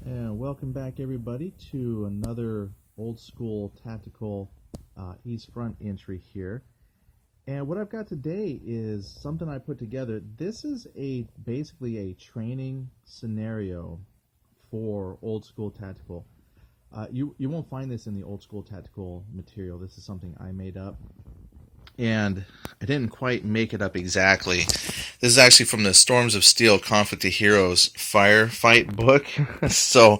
And welcome back, everybody, to another old school tactical East Front entry here. And what I've got today is something I put together. This is basically a training scenario for old school tactical. You won't find this in the old school tactical material. This is something I made up, and I didn't quite make it up exactly. This is actually from the Storms of Steel Conflict of Heroes firefight book. So,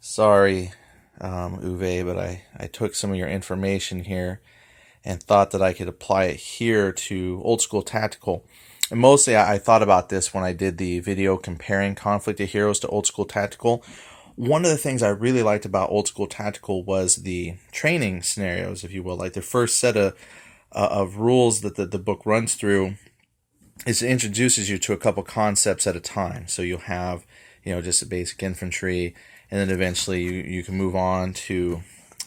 sorry, Uwe, but I took some of your information here and thought that I could apply it here to old school tactical. And mostly I thought about this when I did the video comparing Conflict of Heroes to old school tactical. One of the things I really liked about old school tactical was the training scenarios, if you will. Like the first set of rules that the book runs through is it introduces you to a couple concepts at a time. So you'll have, just a basic infantry, and then eventually you can move on to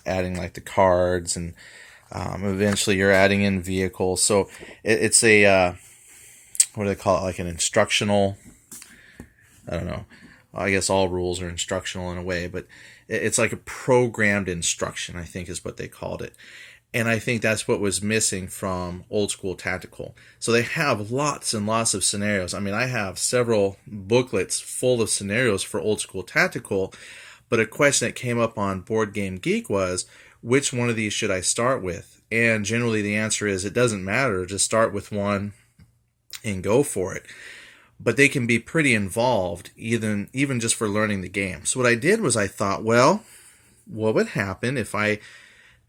adding like the cards, and eventually you're adding in vehicles. So it's a, what do they call it? Like an instructional, I don't know. I guess all rules are instructional in a way, but it's like a programmed instruction, I think is what they called it. And I think that's what was missing from old school tactical. So they have lots and lots of scenarios. I mean, I have several booklets full of scenarios for old school tactical, but a question that came up on Board Game Geek was, which one of these should I start with? And generally the answer is it doesn't matter. Just start with one and go for it. But they can be pretty involved, even just for learning the game. So what I did was I thought, well, what would happen if I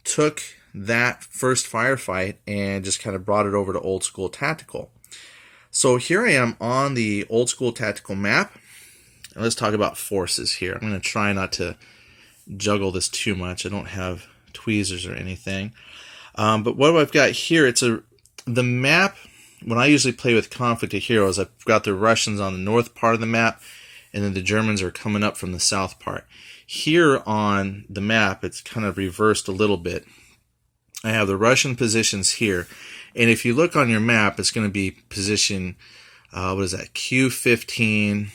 took that first firefight and just kind of brought it over to old school tactical? So here I am on the old school tactical map. And let's talk about forces here. I'm going to try not to juggle this too much. I don't have tweezers or anything. But what I've got here, the map. When I usually play with Conflict of Heroes, I've got the Russians on the north part of the map, and then the Germans are coming up from the south part. Here on the map, it's kind of reversed a little bit. I have the Russian positions here, and if you look on your map, it's going to be position, Q15,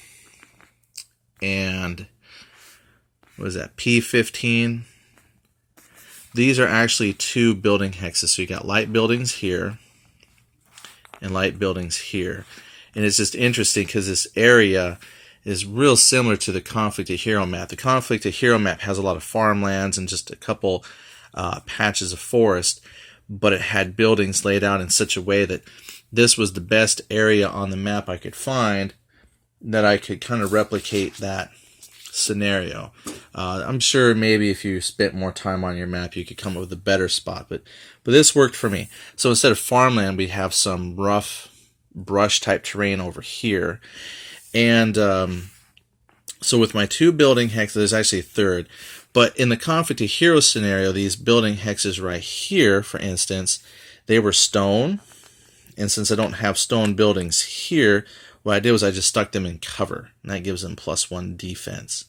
and P15. These are actually two building hexes, so you got light buildings here, and light buildings here. And it's just interesting because this area is real similar to the Conflict of Hero map. The Conflict of Hero map has a lot of farmlands and just a couple patches of forest, but it had buildings laid out in such a way that this was the best area on the map I could find that I could kind of replicate that scenario. I'm sure maybe if you spent more time on your map, you could come up with a better spot, but this worked for me. So instead of farmland, we have some rough brush type terrain over here. And so with my two building hexes, there's actually a third, but in the Conflict of Heroes scenario, these building hexes right here, for instance, they were stone. And since I don't have stone buildings here, what I did was I just stuck them in cover, and that gives them +1 defense.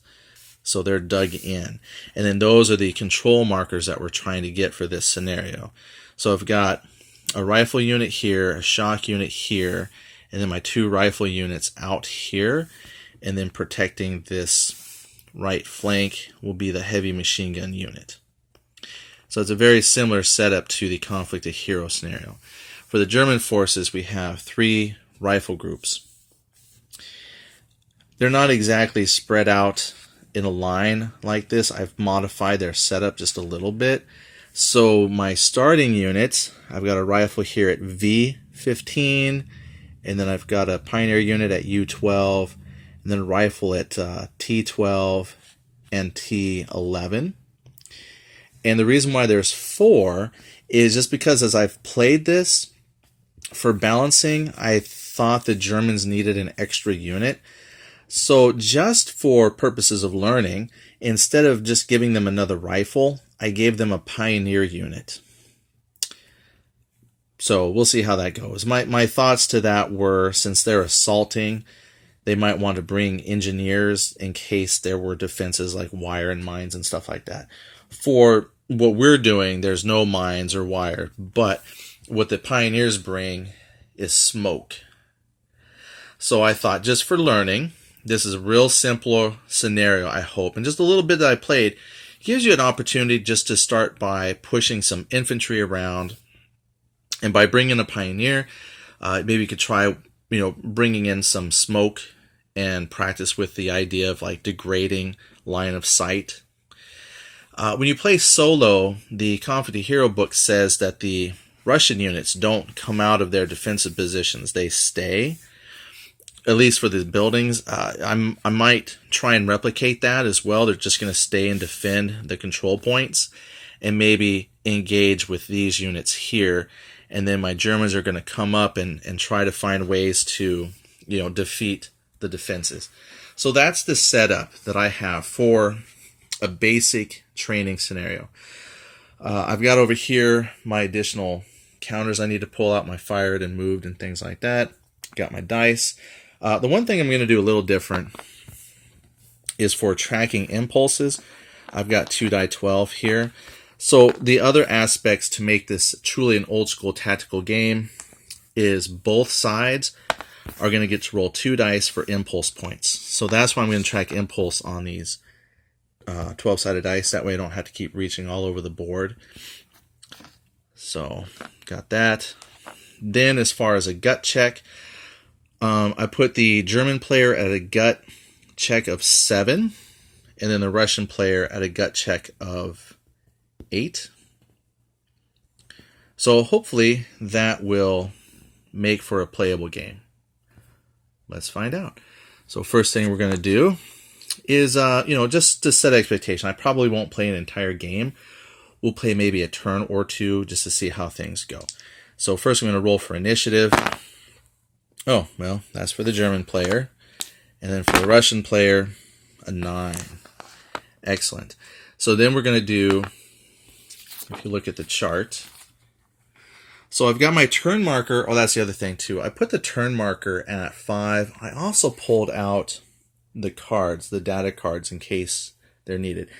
So they're dug in. And then those are the control markers that we're trying to get for this scenario. So I've got a rifle unit here, a shock unit here, and then my two rifle units out here. And then protecting this right flank will be the heavy machine gun unit. So it's a very similar setup to the Conflict of Heroes scenario. For the German forces, we have 3 rifle groups. They're not exactly spread out in a line like this. I've modified their setup just a little bit. So my starting units, I've got a rifle here at V15, and then I've got a pioneer unit at U12, and then a rifle at T12 and T11. And the reason why there's 4 is just because as I've played this, for balancing, I thought the Germans needed an extra unit. So just for purposes of learning, instead of just giving them another rifle, I gave them a pioneer unit. So we'll see how that goes. My thoughts to that were, since they're assaulting, they might want to bring engineers in case there were defenses like wire and mines and stuff like that. For what we're doing, there's no mines or wire, but what the pioneers bring is smoke. So I thought, just for learning, this is a real simple scenario, I hope. And just a little bit that I played gives you an opportunity just to start by pushing some infantry around. And by bringing a pioneer, maybe you could try, bringing in some smoke and practice with the idea of like degrading line of sight. When you play solo, the Confident Hero book says that the Russian units don't come out of their defensive positions. They stay, at least for the buildings. I might try and replicate that as well. They're just going to stay and defend the control points and maybe engage with these units here. And then my Germans are going to come up and try to find ways to, defeat the defenses. So that's the setup that I have for a basic training scenario. I've got over here my additional counters I need to pull out, my fired and moved and things like that. Got my dice. The one thing I'm going to do a little different is for tracking impulses. I've got 2 die 12 here. So the other aspects to make this truly an old school tactical game is both sides are going to get to roll 2 dice for impulse points. So that's why I'm going to track impulse on these 12-sided dice. That way I don't have to keep reaching all over the board. So got that. Then as far as a gut check, I put the German player at a gut check of 7, and then the Russian player at a gut check of 8. So hopefully that will make for a playable game. Let's find out. So first thing we're going to do is, just to set expectation. I probably won't play an entire game. We'll play maybe a turn or two just to see how things go. So first I'm going to roll for initiative. Oh, well, that's for the German player. And then for the Russian player, a 9. Excellent. So then we're going to do, if you look at the chart, so I've got my turn marker. Oh, that's the other thing too. I put the turn marker at 5. I also pulled out the cards, the data cards, in case they're needed.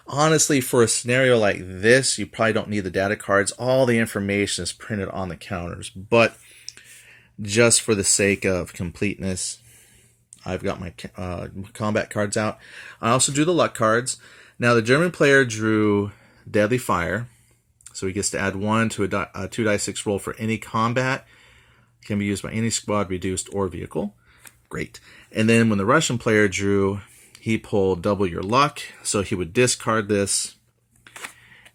Honestly, for a scenario like this, you probably don't need the data cards. All the information is printed on the counters. But just for the sake of completeness, I've got my combat cards out. I also drew the luck cards. Now, the German player drew Deadly Fire. So he gets to add 1 to a 2 die 6 roll for any combat. Can be used by any squad, reduced, or vehicle. Great. And then when the Russian player drew, he pulled double your luck. So he would discard this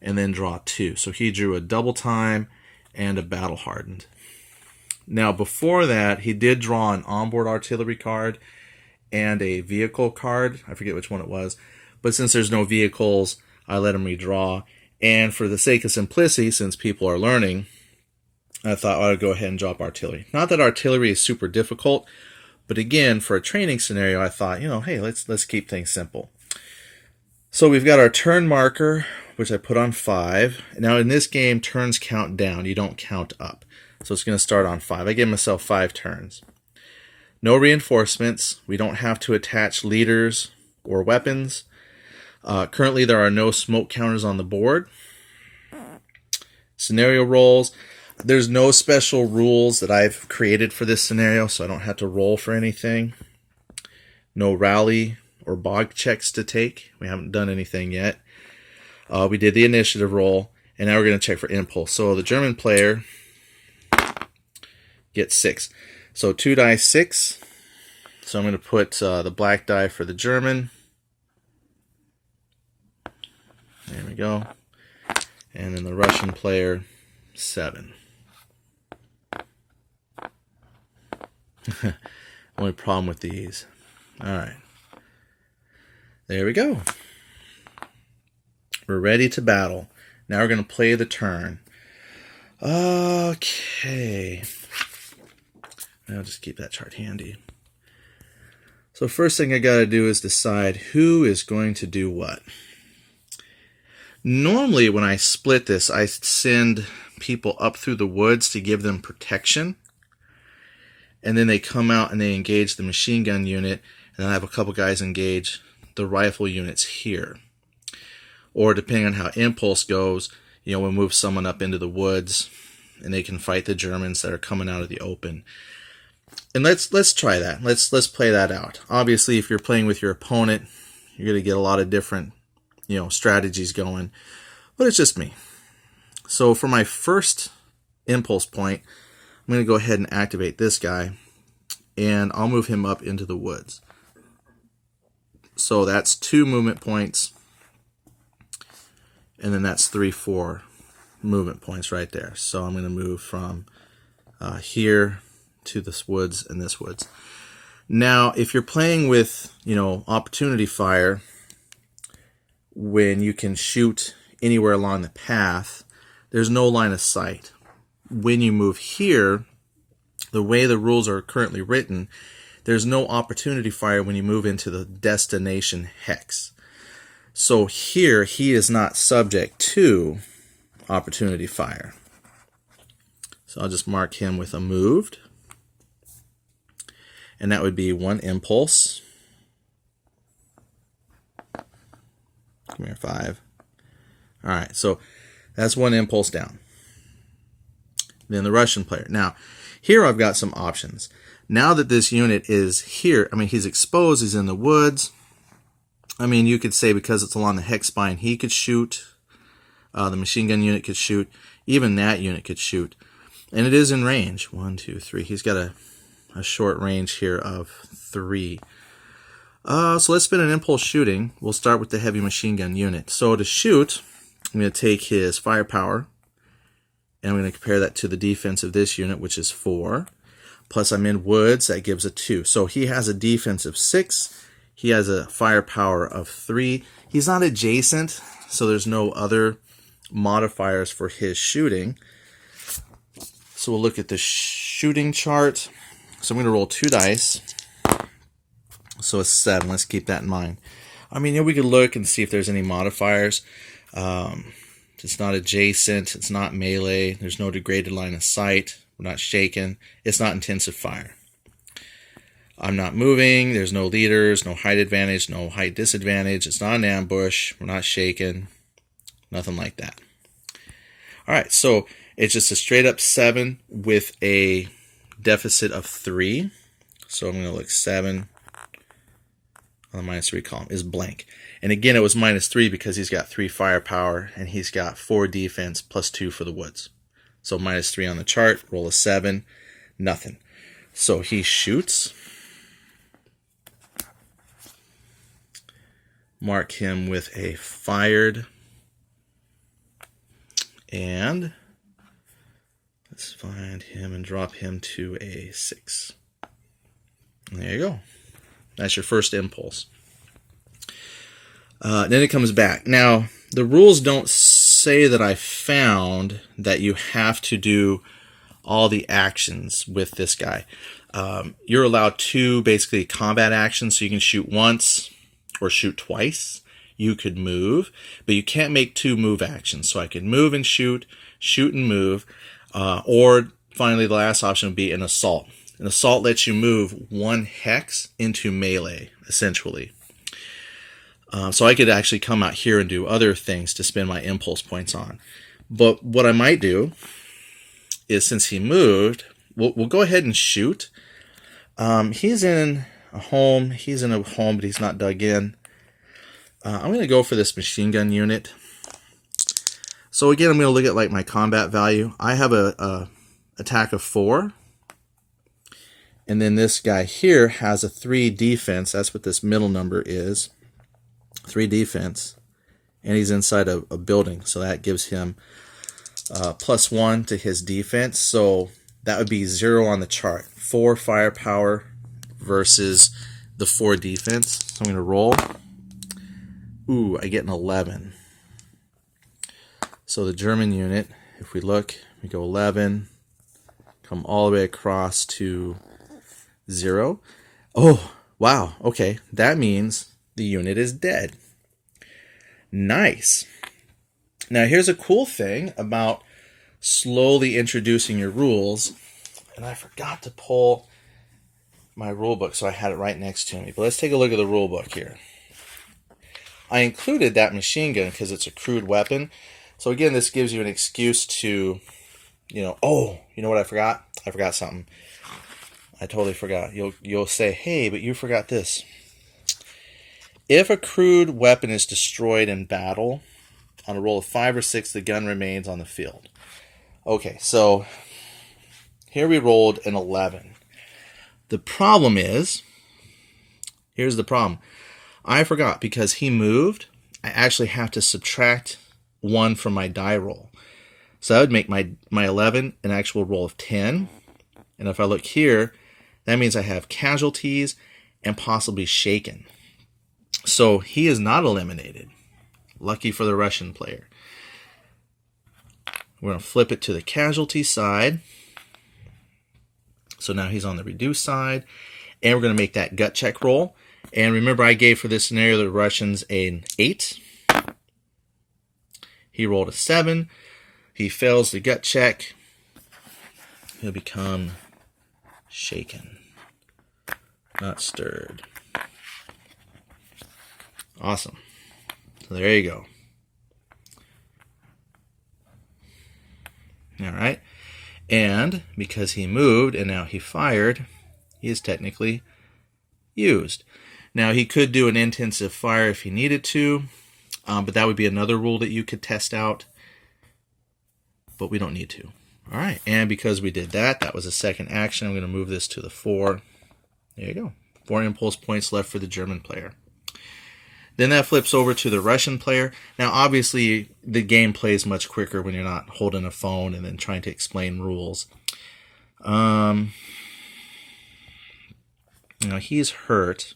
and then draw 2. So he drew a double time and a battle hardened. Now before that, he did draw an onboard artillery card and a vehicle card. I forget which one it was. But since there's no vehicles, I let him redraw. And for the sake of simplicity, since people are learning, I thought I would go ahead and drop artillery. Not that artillery is super difficult, but again, for a training scenario, I thought, hey, let's keep things simple. So we've got our turn marker, which I put on 5. Now in this game, turns count down. You don't count up. So it's going to start on 5. I gave myself 5 turns. No reinforcements. We don't have to attach leaders or weapons. Currently, there are no smoke counters on the board. Scenario rolls. There's no special rules that I've created for this scenario, so I don't have to roll for anything. No rally or bog checks to take. We haven't done anything yet. We did the initiative roll, and now we're going to check for impulse. So the German player gets 6. So 2 die 6. So I'm going to put the black die for the German. There we go. And then the Russian player, 7. Only problem with these. Alright. There we go. We're ready to battle. Now we're going to play the turn. Okay. I'll just keep that chart handy. So first thing I got to do is decide who is going to do what. Normally, when I split this, I send people up through the woods to give them protection. And then they come out and they engage the machine gun unit. And then I have a couple guys engage the rifle units here. Or depending on how impulse goes, we'll move someone up into the woods and they can fight the Germans that are coming out of the open. And let's try that. Let's play that out. Obviously, if you're playing with your opponent, you're going to get a lot of different, strategies going. But it's just me. So for my first impulse point, I'm going to go ahead and activate this guy, and I'll move him up into the woods. So that's 2 movement points, and then that's 3-4 movement points right there. So I'm going to move from here to this woods and this woods. Now, if you're playing with, opportunity fire, when you can shoot anywhere along the path, there's no line of sight. When you move here, the way the rules are currently written, there's no opportunity fire when you move into the destination hex. So here, he is not subject to opportunity fire. So I'll just mark him with a moved. And that would be 1 impulse. Come here, 5. All right, so that's 1 impulse down. Then the Russian player. Now, here I've got some options. Now that this unit is here, he's exposed, he's in the woods. You could say because it's along the hex spine, he could shoot. The machine gun unit could shoot. Even that unit could shoot. And it is in range. 1, 2, 3. He's got a short range here of 3. So let's spin an impulse shooting. We'll start with the heavy machine gun unit. So to shoot, I'm going to take his firepower, and I'm going to compare that to the defense of this unit, which is 4. Plus I'm in woods, that gives a 2. So he has a defense of 6. He has a firepower of 3. He's not adjacent, so there's no other modifiers for his shooting. So we'll look at the shooting chart. So I'm going to roll 2 dice. So it's 7. Let's keep that in mind. We could look and see if there's any modifiers. It's not adjacent. It's not melee. There's no degraded line of sight. We're not shaken. It's not intensive fire. I'm not moving. There's no leaders, no height advantage, no height disadvantage. It's not an ambush. We're not shaken. Nothing like that. All right, so it's just a straight up 7 with a deficit of 3. So I'm going to look 7 on the -3 column is blank. And again, it was -3 because he's got 3 firepower and he's got 4 defense plus 2 for the woods. So -3 on the chart, roll a 7, nothing. So he shoots. Mark him with a fired. And let's find him and drop him to a 6. And there you go. That's your first impulse. Then it comes back. Now, the rules don't say that I found that you have to do all the actions with this guy. You're allowed 2 basically combat actions, so you can shoot once or shoot twice. You could move, but you can't make 2 move actions. So I could move and shoot and move, or finally the last option would be an assault. An assault lets you move 1 hex into melee, essentially. So I could actually come out here and do other things to spend my impulse points on. But what I might do is, since he moved, we'll go ahead and shoot. He's in a home, but he's not dug in. I'm going to go for this machine gun unit. So again, I'm going to look at like my combat value. I have a attack of 4. And then this guy here has a 3 defense. That's what this middle number is. 3 defense. And he's inside a building. So that gives him +1 to his defense. So that would be 0 on the chart. 4 firepower versus the 4 defense. So I'm going to roll. Ooh, I get an 11. So the German unit, if we look, we go 11, come all the way across to 0. Oh, wow. Okay, that means the unit is dead. Nice. Now here's a cool thing about slowly introducing your rules. And I forgot to pull my rule book, so I had it right next to me. But let's take a look at the rule book here. I included that machine gun because it's a crude weapon. So again, this gives you an excuse to, oh, you know what I forgot? I forgot something. I totally forgot. You'll say, hey, but you forgot this. If a crewed weapon is destroyed in battle, on a roll of 5 or 6, the gun remains on the field. Okay, so here we rolled an 11. The problem is, here's the problem. I forgot, because he moved, I actually have to subtract 1 from my die roll. So that would make my 11 an actual roll of 10. And if I look here, that means I have casualties and possibly shaken. So he is not eliminated. Lucky for the Russian player. We're going to flip it to the casualty side. So now he's on the reduced side. And we're going to make that gut check roll. And remember, I gave for this scenario the Russians an 8. He rolled a 7. He fails the gut check. He'll become shaken, not stirred. Awesome. So there you go. All right. And because he moved and now he fired, he is technically used. Now, he could do an intensive fire if he needed to, but that would be another rule that you could test out. But we don't need to. All right. And because we did that, that was a second action. I'm going to move this to the 4. There you go. 4 impulse points left for the German player. Then that flips over to the Russian player. Now, obviously, the game plays much quicker when you're not holding a phone and then trying to explain rules. Now, he's hurt.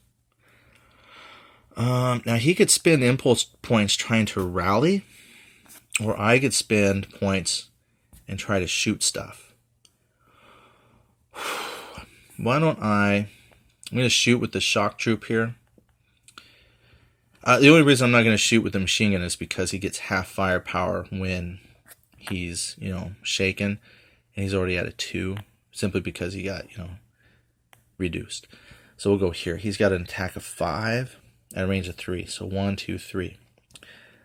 Now, he could spend impulse points trying to rally, or I could spend points and try to shoot stuff. Why don't I'm going to shoot with the shock troop here. The only reason I'm not going to shoot with the machine gun is because he gets half firepower when he's, shaken. And he's already at a 2, simply because he got, reduced. So we'll go here. He's got an attack of 5 at a range of 3. So 1, 2, 3.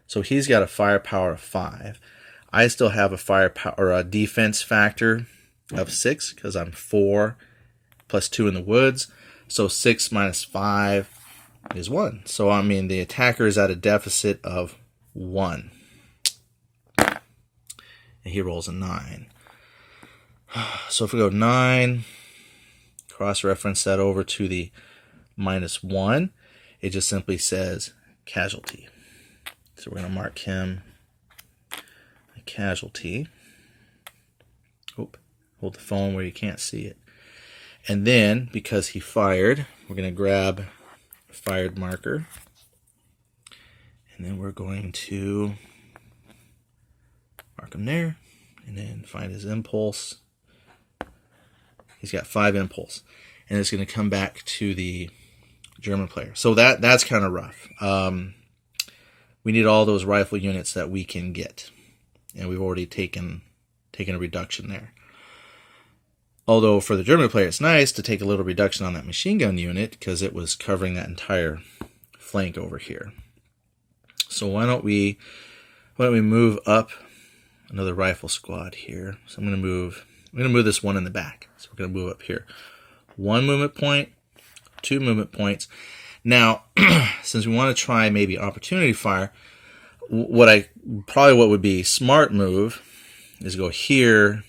So he's got a firepower of 5. I still have a firepower or a defense factor of 6 because I'm 4 plus 2 in the woods. So 6 minus 5 is 1. So, the attacker is at a deficit of 1. And he rolls a 9. So if we go 9, cross-reference that over to the -1, it just simply says casualty. So we're going to mark him a casualty. Hold the phone where you can't see it. And then, because he fired, we're going to grab a fired marker. And then we're going to mark him there. And then find his impulse. He's got 5 impulse. And it's going to come back to the German player. So that's kind of rough. We need all those rifle units that we can get. And we've already taken a reduction there. Although for the German player, it's nice to take a little reduction on that machine gun unit because it was covering that entire flank over here. So why don't we move up another rifle squad here? So I'm going to move this one in the back. So we're going to move up here. 1 movement point, 2 movement points. Now, since we want to try maybe opportunity fire, what would be smart move is go here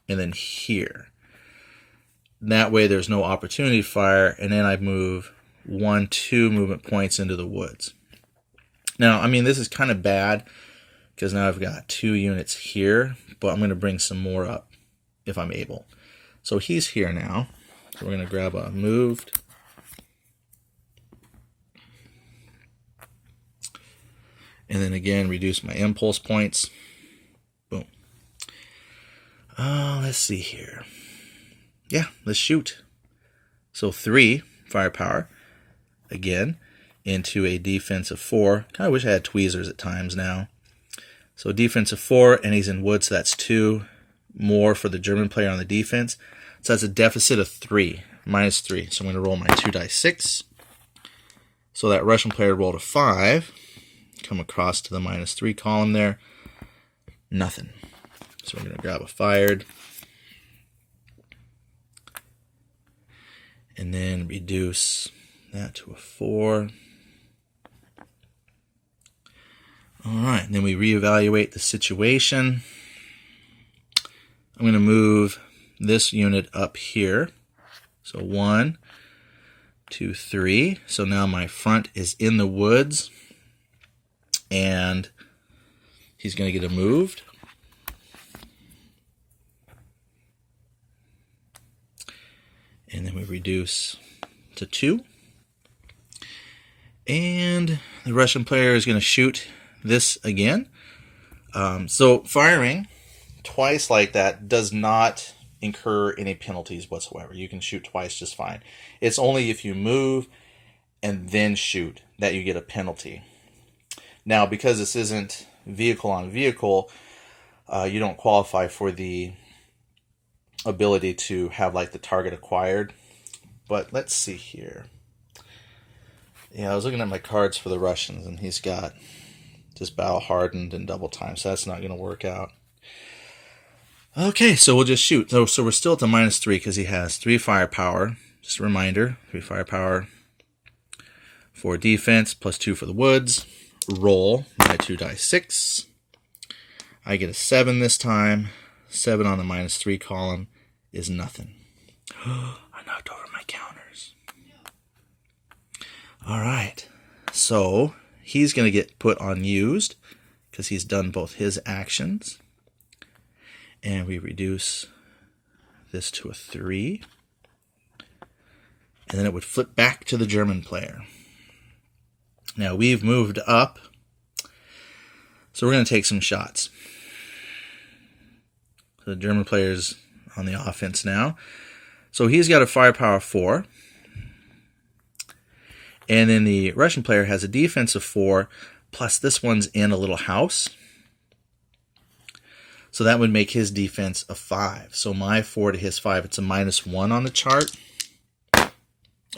and then here. That way there's no opportunity fire, and then I move 1, 2 movement points into the woods. Now, this is kind of bad because now I've got 2 units here, but I'm going to bring some more up if I'm able. So he's here now. So we're going to grab a moved. And then again, reduce my impulse points. Boom. Let's see here. Yeah, let's shoot. So 3 firepower, again, into a defense of 4. Kind of wish I had tweezers at times now. So defense of 4, and he's in wood, so that's 2 more for the German player on the defense. So that's a deficit of 3, -3. So I'm going to roll my 2 dice 6. So that Russian player rolled a 5. Come across to the -3 column there. Nothing. So we're going to grab a fired. and then reduce that to a 4. All right, and then we reevaluate the situation. I'm going to move this unit up here. So 1, 2, 3. So now my front is in the woods, and he's going to get moved. And then we reduce to 2. And the Russian player is going to shoot this again. So firing twice like that does not incur any penalties whatsoever. You can shoot twice just fine. It's only if you move and then shoot that you get a penalty. Now, because this isn't vehicle on vehicle, you don't qualify for the ability to have like the target acquired. But let's see here. Yeah, I was looking at my cards for the Russians, and he's got just battle hardened and double time, so that's not going to work out. Okay, so we'll just shoot. So we're still at the -3 because he has 3 firepower. Just a reminder, 3 firepower, 4 defense, +2 for the woods. Roll my 2 die 6. I get a 7 this time. 7 on the -3 column is nothing. I knocked over my counters. All right, so he's going to get put on used because he's done both his actions. And we reduce this to a 3. And then it would flip back to the German player. Now we've moved up, so we're going to take some shots. So the German player's on the offense now. So he's got a firepower 4. And then the Russian player has a defense of 4, plus this one's in a little house. So that would make his defense a 5. So my 4 to his 5, it's a -1 on the chart.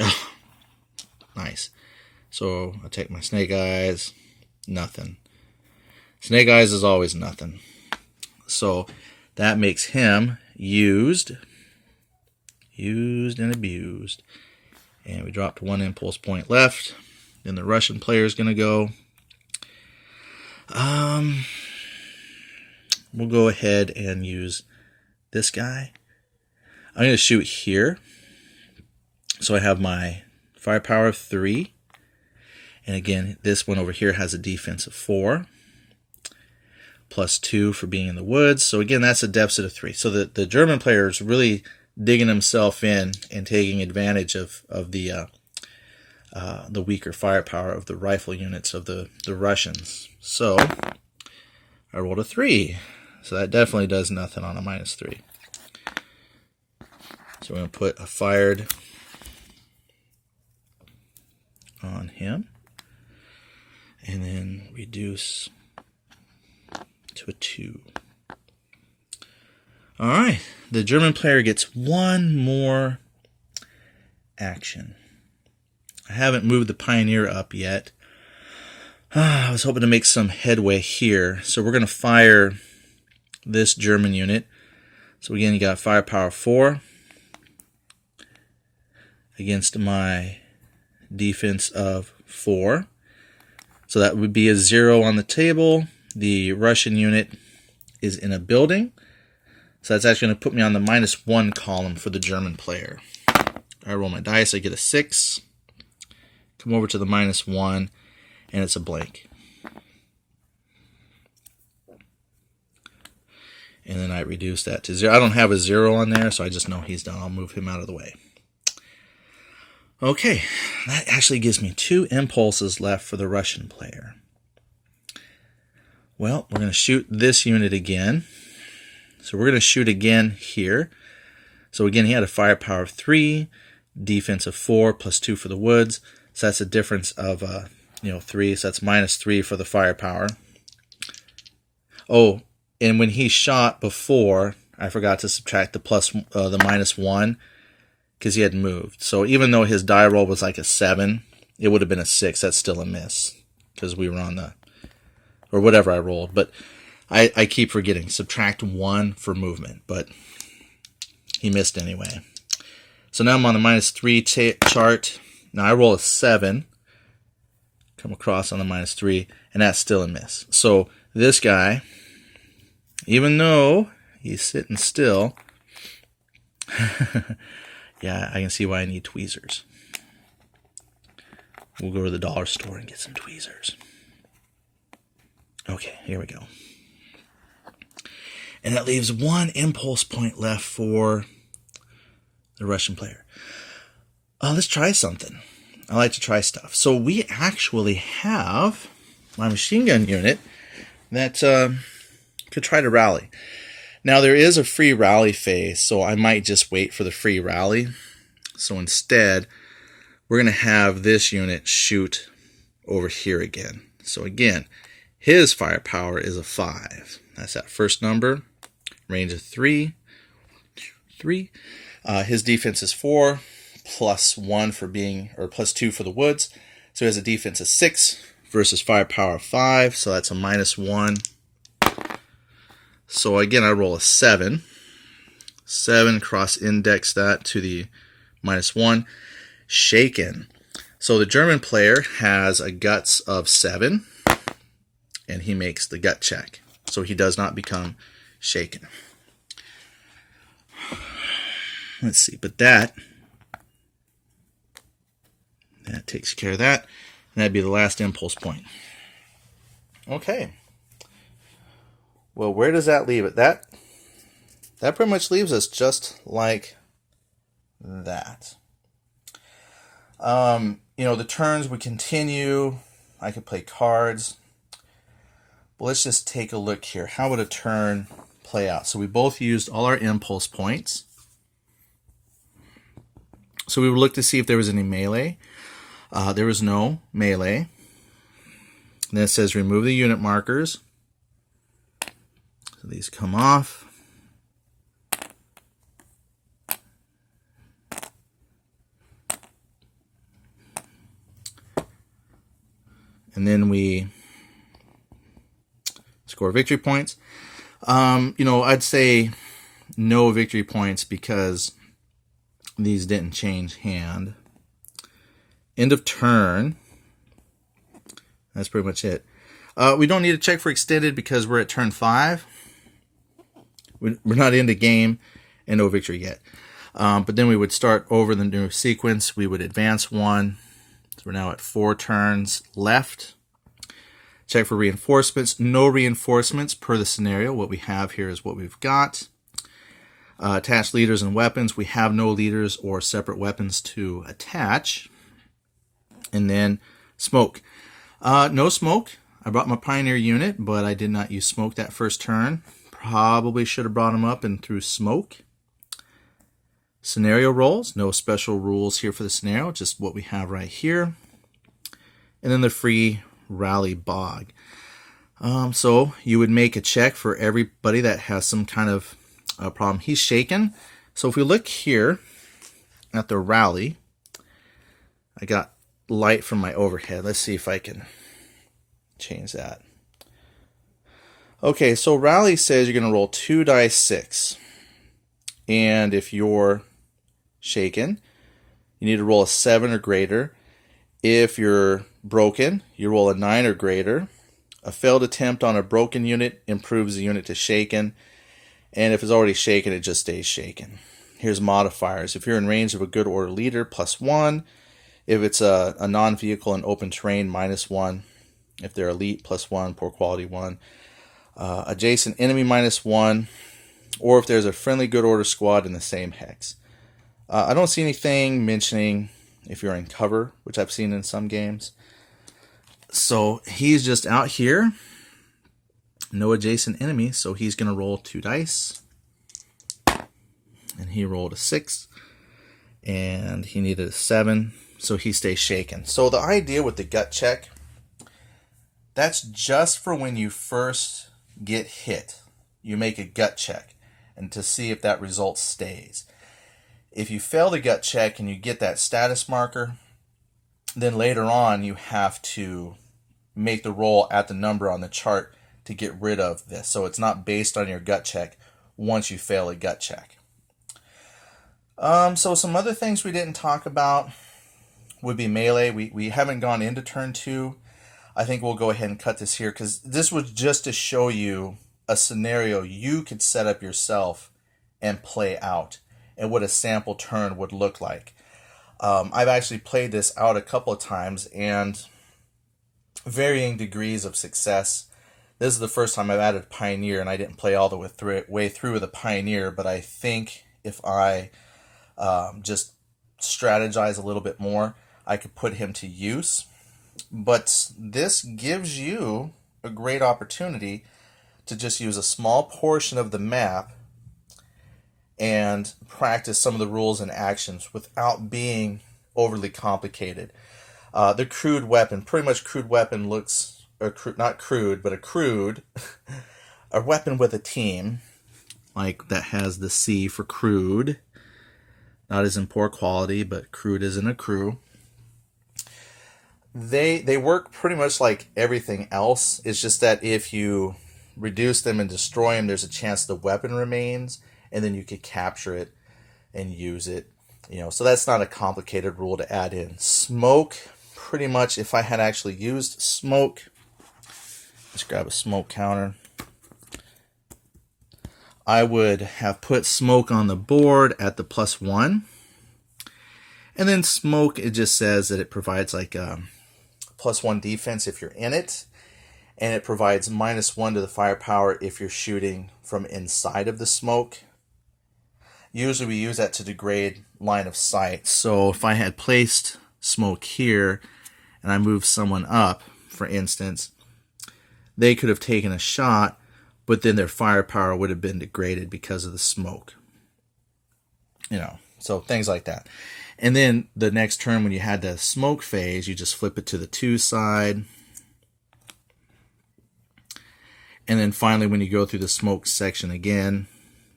Oh, nice. So I take my snake eyes, nothing. Snake eyes is always nothing. So that makes him used and abused. And we dropped 1 impulse point left. Then the Russian player is going to go. We'll go ahead and use this guy. I'm going to shoot here. So I have my firepower of 3. And again, this one over here has a defense of 4. +2 for being in the woods. So again, that's a deficit of 3. So the German player is really digging himself in and taking advantage of the weaker firepower of the rifle units of the Russians. So I rolled a 3. So that definitely does nothing on a -3. So we're going to put a fired on him. And then reduce to a 2. All right. The German player gets 1 more action. I haven't moved the Pioneer up yet. I was hoping to make some headway here. So we're going to fire this German unit. So again, you got firepower 4 against my defense of 4. So that would be a 0 on the table. The Russian unit is in a building. So that's actually going to put me on the -1 column for the German player. I roll my dice, I get a 6. Come over to the -1, and it's a blank. And then I reduce that to 0. I don't have a 0 on there, so I just know he's done. I'll move him out of the way. Okay, that actually gives me 2 impulses left for the Russian player. Well, we're going to shoot this unit again. So we're going to shoot again here. So again, he had a firepower of 3, defense of 4, +2 for the woods. So that's a difference of 3. So that's -3 for the firepower. Oh, and when he shot before, I forgot to subtract the -1 because he had moved. So even though his die roll was like a 7, it would have been a 6. That's still a miss because we were on the, or whatever I rolled. But I keep forgetting. Subtract 1 for movement, but he missed anyway. So now I'm on the -3 chart. Now I roll a 7, come across on the -3, and that's still a miss. So this guy, even though he's sitting still, yeah, I can see why I need tweezers. We'll go to the dollar store and get some tweezers. Okay, here we go. And that leaves 1 impulse point left for the Russian player. Let's try something. I like to try stuff. So we actually have my machine gun unit that could try to rally. Now there is a free rally phase, so I might just wait for the free rally. So instead, we're going to have this unit shoot over here again. So again, his firepower is a 5. That's that first number. Range of 3. His defense is 4, +1 for being, or +2 for the woods. So he has a defense of 6 versus firepower of 5. So that's a -1. So again, I roll a 7. 7, cross-index that to the -1. Shaken. So the German player has a guts of 7, and he makes the gut check. So he does not become shaken. Let's see, but that takes care of that. And that'd be the last impulse point. Okay. Well, where does that leave it? That pretty much leaves us just like that. The turns would continue. I could play cards. But let's just take a look here. How would a turn play out? So we both used all our impulse points. So we would look to see if there was any melee. There was no melee. And then it says remove the unit markers. So these come off. And then we score victory points. I'd say no victory points because these didn't change hand. End of turn. That's pretty much it. We don't need to check for extended because we're at turn 5. We're not into game and no victory yet. But then we would start over the new sequence. We would advance 1. So we're now at 4 turns left. Check for reinforcements. No reinforcements per the scenario. What we have here is what we've got. Attach leaders and weapons. We have no leaders or separate weapons to attach. And then smoke. No smoke. I brought my Pioneer unit, but I did not use smoke that first turn. Probably should have brought him up and threw smoke. Scenario rolls. No special rules here for the scenario. Just what we have right here. And then the free rally bog. So you would make a check for everybody that has some kind of problem. He's shaken. So if we look here at the rally, I got light from my overhead. Let's see if I can change that. Okay, so rally says you're going to roll 2 dice 6. And if you're shaken, you need to roll a 7 or greater. If you're broken, you roll a 9 or greater. A failed attempt on a broken unit improves the unit to shaken. And if it's already shaken, it just stays shaken. Here's modifiers. If you're in range of a good order leader, +1. If it's a non-vehicle in open terrain, -1. If they're elite, +1, poor quality 1. Adjacent enemy, -1. Or if there's a friendly good order squad in the same hex. I don't see anything mentioning if you're in cover, which I've seen in some games. So he's just out here. No adjacent enemy, so he's going to roll 2 dice. And he rolled a 6. And he needed a 7, so he stays shaken. So the idea with the gut check, that's just for when you first get hit. You make a gut check and to see if that result stays. If you fail the gut check and you get that status marker, then later on you have to make the roll at the number on the chart to get rid of this. So it's not based on your gut check once you fail a gut check. So some other things we didn't talk about would be melee. We haven't gone into turn 2. I think we'll go ahead and cut this here because this was just to show you a scenario you could set up yourself and play out and what a sample turn would look like. I've actually played this out a couple of times and varying degrees of success. This is the first time I've added Pioneer, and I didn't play all the way through with a Pioneer, but I think if I just strategize a little bit more, I could put him to use. But this gives you a great opportunity to just use a small portion of the map and practice some of the rules and actions without being overly complicated. The crude weapon, pretty much crude weapon looks, or not crude, but a crude, a weapon with a team, like that has the C for crude. Not as in poor quality, but crude as in a crew. They work pretty much like everything else. It's just that if you reduce them and destroy them, there's a chance the weapon remains, and then you could capture it and use it. So that's not a complicated rule to add in. Smoke, pretty much, if I had actually used smoke, let's grab a smoke counter. I would have put smoke on the board at the +1. And then smoke, it just says that it provides like a +1 defense if you're in it. And it provides -1 to the firepower if you're shooting from inside of the smoke. Usually we use that to degrade line of sight. So if I had placed smoke here and I moved someone up, for instance, they could have taken a shot, but then their firepower would have been degraded because of the smoke. So things like that. And then the next turn when you had the smoke phase, you just flip it to the 2 side. And then finally when you go through the smoke section again,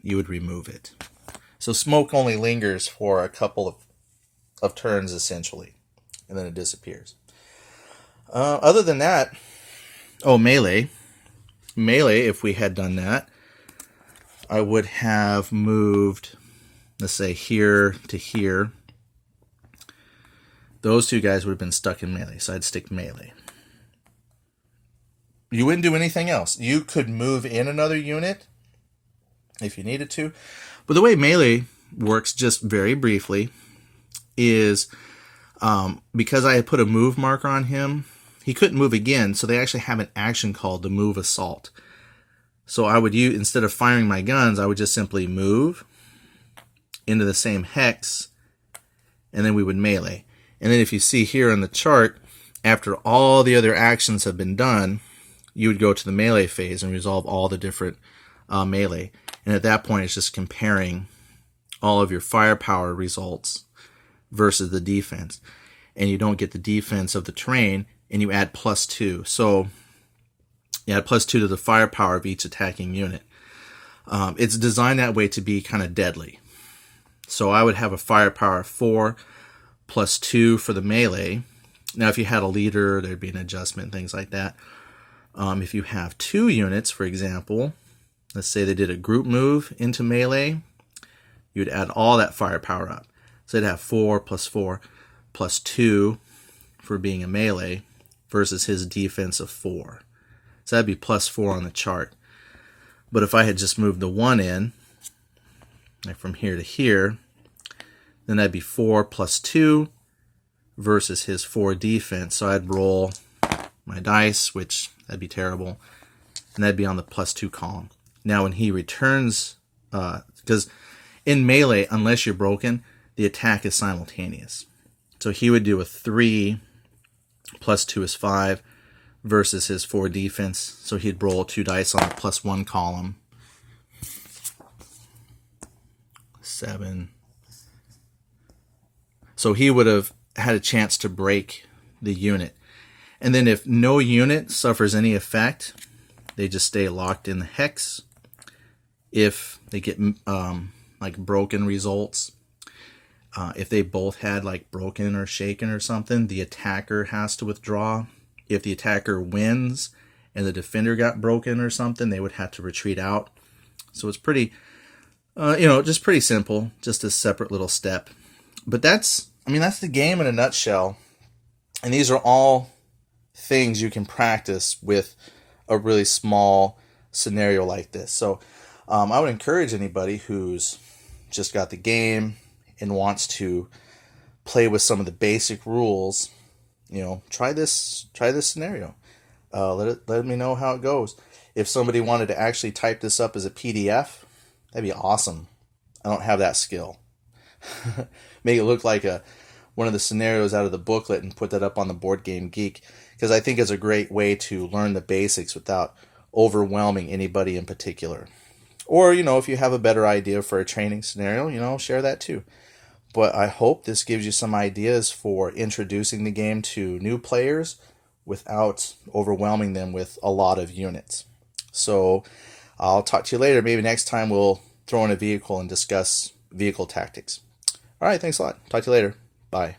you would remove it. So smoke only lingers for a couple of turns essentially, and then it disappears. Other than that, melee. Melee, if we had done that, I would have moved, let's say, here to here. Those two guys would have been stuck in melee, so I'd stick melee. You wouldn't do anything else. You could move in another unit if you needed to. But the way melee works, just very briefly, is because I had put a move marker on him, he couldn't move again, so they actually have an action called the move assault. So I would use, instead of firing my guns, I would just simply move into the same hex, and then we would melee. And then if you see here on the chart, after all the other actions have been done, you would go to the melee phase and resolve all the different melee. And at that point, it's just comparing all of your firepower results versus the defense. And you don't get the defense of the terrain, and you add +2. So you add +2 to the firepower of each attacking unit. It's designed that way to be kind of deadly. So I would have a firepower of 4 +2 for the melee. Now, if you had a leader, there'd be an adjustment, things like that. If you have 2 units, for example, let's say they did a group move into melee, you'd add all that firepower up. So they'd have 4 +4 +2 for being a melee versus his defense of 4. So that'd be +4 on the chart. But if I had just moved the 1 in, like from here to here, then that'd be 4 +2 versus his 4 defense. So I'd roll my dice, which that'd be terrible, and that'd be on the +2 column. Now when he returns, because in melee, unless you're broken, the attack is simultaneous. So he would do a 3 +2 is 5 versus his 4 defense. So he'd roll 2 dice on the +1 column. 7. So he would have had a chance to break the unit. And then if no unit suffers any effect, they just stay locked in the hex. If they get like broken results, if they both had like broken or shaken or something, the attacker has to withdraw. If the attacker wins and the defender got broken or something, they would have to retreat out. So it's pretty Just pretty simple, just a separate little step. But that's the game in a nutshell. And these are all things you can practice with a really small scenario like this. So I would encourage anybody who's just got the game and wants to play with some of the basic rules, try this scenario. Let me know how it goes. If somebody wanted to actually type this up as a PDF, that'd be awesome. I don't have that skill. Make it look like one of the scenarios out of the booklet and put that up on the Board Game Geek, because I think it's a great way to learn the basics without overwhelming anybody in particular. Or, if you have a better idea for a training scenario, share that too. But I hope this gives you some ideas for introducing the game to new players without overwhelming them with a lot of units. So I'll talk to you later. Maybe next time we'll throw in a vehicle and discuss vehicle tactics. All right, thanks a lot. Talk to you later. Bye.